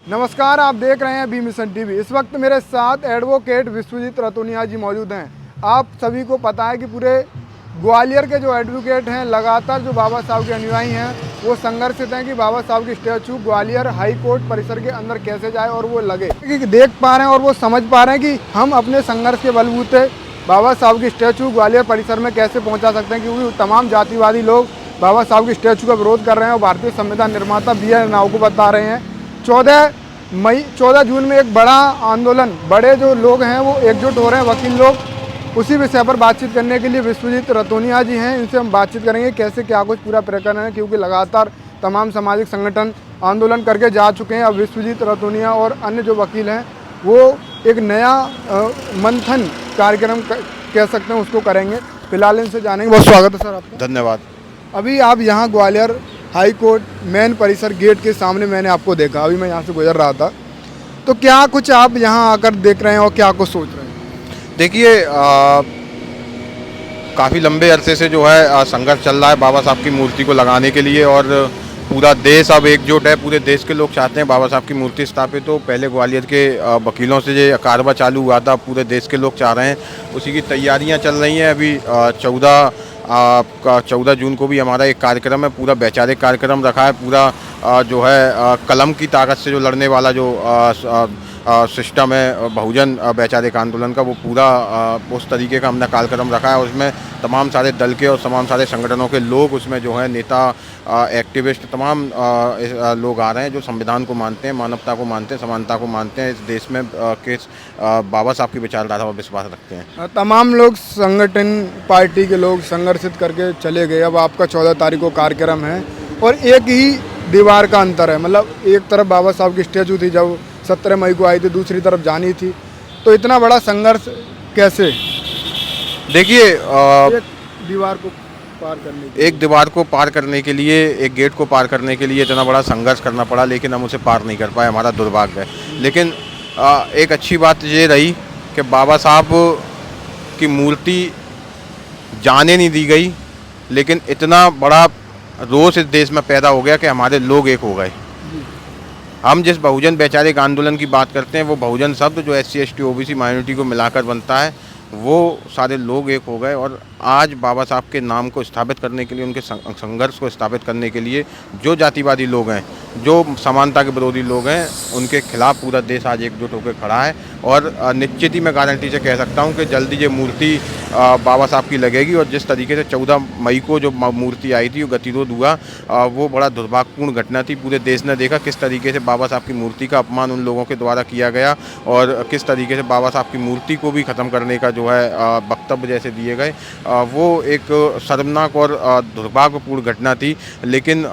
नमस्कार, आप देख रहे हैं बी मिशन टीवी। इस वक्त मेरे साथ एडवोकेट विश्वजीत रतोनिया जी मौजूद हैं। आप सभी को पता है कि पूरे ग्वालियर के जो एडवोकेट हैं, लगातार जो बाबा साहब के अनुयायी हैं, वो संघर्षित हैं कि बाबा साहब की स्टैचू ग्वालियर हाई कोर्ट परिसर के अंदर कैसे जाए और वो लगे। कि देख पा रहे हैं और वो समझ पा रहे हैं कि हम अपने संघर्ष के बलबूते बाबा साहब की स्टैचू ग्वालियर परिसर में कैसे पहुँचा सकते हैं, क्योंकि तमाम जातिवादी लोग बाबा साहब की स्टैचू का विरोध कर रहे हैं और भारतीय संविधान निर्माता B.R. राव को बता रहे हैं 14 जून में एक बड़ा आंदोलन, बड़े जो लोग हैं वो एकजुट हो रहे हैं, वकील लोग। उसी विषय पर बातचीत करने के लिए विश्वजीत रतोनिया जी हैं, इनसे हम बातचीत करेंगे कैसे क्या कुछ पूरा प्रकरण है, क्योंकि लगातार तमाम सामाजिक संगठन आंदोलन करके जा चुके हैं। अब विश्वजीत रतोनिया और अन्य जो वकील हैं वो एक नया मंथन कार्यक्रम कह सकते हैं उसको करेंगे। फिलहाल इनसे जानेंगे। बहुत स्वागत है सर आपका। धन्यवाद। अभी आप यहाँ ग्वालियर हाई कोर्ट मेन परिसर गेट के सामने मैंने आपको देखा, अभी मैं यहाँ से गुजर रहा था, तो क्या कुछ आप यहाँ आकर देख रहे हैं और क्या कुछ सोच रहे हैं? देखिए, काफ़ी लंबे अरसे से जो है संघर्ष चल रहा है बाबा साहब की मूर्ति को लगाने के लिए, और पूरा देश अब एकजुट है। पूरे देश के लोग चाहते हैं बाबा साहब की मूर्ति स्थापित हो। पहले ग्वालियर के वकीलों से ये कारवा चालू हुआ था, पूरे देश के लोग चाह रहे हैं, उसी की तैयारियां चल रही हैं। अभी 14 जून को भी हमारा एक कार्यक्रम है, पूरा वैचारिक कार्यक्रम रखा है। पूरा जो है कलम की ताकत से जो लड़ने वाला जो सिस्टम है बहुजन वैचारिक आंदोलन का, वो पूरा उस तरीके का हमने कार्यक्रम रखा है। उसमें तमाम सारे दल के और तमाम सारे संगठनों के लोग उसमें जो है नेता, एक्टिविस्ट, तमाम लोग आ रहे हैं जो संविधान को मानते हैं, मानवता को मानते हैं, समानता को मानते हैं, इस देश में बाबा साहब की विचारधारा पर विश्वास रखते हैं। तमाम लोग, संगठन, पार्टी के लोग संघर्षित करके चले गए। अब आपका 14 तारीख को कार्यक्रम है और एक ही दीवार का अंतर है, मतलब एक तरफ बाबा साहब की स्टैचू थी जब 17 मई को आई थी, दूसरी तरफ जानी थी, तो इतना बड़ा संघर्ष कैसे? देखिए, एक दीवार को पार करने के लिए, एक गेट को पार करने के लिए इतना बड़ा संघर्ष करना पड़ा, लेकिन हम उसे पार नहीं कर पाए, हमारा दुर्भाग्य है। लेकिन एक अच्छी बात ये रही कि बाबा साहब की मूर्ति जाने नहीं दी गई, लेकिन इतना बड़ा रोष इस देश में पैदा हो गया कि हमारे लोग एक हो गए। हम जिस बहुजन वैचारिक आंदोलन की बात करते हैं, वो बहुजन शब्द जो SC ST OBC माइनॉरिटी को मिलाकर बनता है, वो सारे लोग एक हो गए। और आज बाबा साहब के नाम को स्थापित करने के लिए, उनके संघर्ष को स्थापित करने के लिए जो जातिवादी लोग हैं, जो समानता के विरोधी लोग हैं, उनके खिलाफ पूरा देश आज एकजुट होकर खड़ा है। और निश्चित ही मैं गारंटी से कह सकता हूं कि जल्दी ये मूर्ति बाबा साहब की लगेगी। और जिस तरीके से 14 मई को जो मूर्ति आई थी, वो गतिरोध हुआ, वो बड़ा दुर्भाग्यपूर्ण घटना थी। पूरे देश ने देखा किस तरीके से बाबा साहब की मूर्ति का अपमान उन लोगों के द्वारा किया गया, और किस तरीके से बाबा साहब की मूर्ति को भी ख़त्म करने का जो है वक्तव्य जैसे दिए गए, वो एक शर्मनाक और दुर्भाग्यपूर्ण घटना थी। लेकिन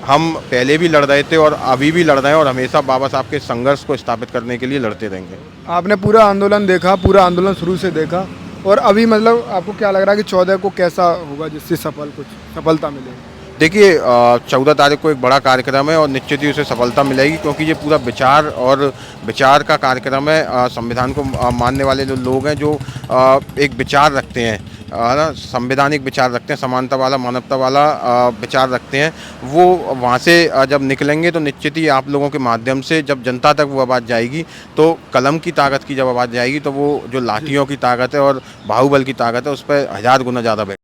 हम पहले भी लड़ रहे थे और अभी भी लड़ रहे हैं, और हमेशा बाबा साहब के संघर्ष को स्थापित करने के लिए लड़ते रहेंगे। आपने पूरा आंदोलन देखा, पूरा आंदोलन शुरू से देखा, और अभी मतलब आपको क्या लग रहा है कि 14 को कैसा होगा जिससे कुछ सफलता मिलेगी? देखिए, 14 तारीख को एक बड़ा कार्यक्रम है और निश्चित ही उसे सफलता मिलेगी, क्योंकि ये पूरा विचार का कार्यक्रम है। संविधान को मानने वाले जो लोग हैं, जो एक विचार रखते हैं, संवैधानिक विचार रखते हैं, समानता वाला, मानवता वाला विचार रखते हैं, वो वहाँ से जब निकलेंगे तो निश्चित ही आप लोगों के माध्यम से जब जनता तक वो आवाज़ जाएगी, तो कलम की ताकत की जब आवाज़ जाएगी, तो वो जो लाठियों की ताकत है और बाहुबल की ताकत है, उस पर 1000 गुना ज़्यादा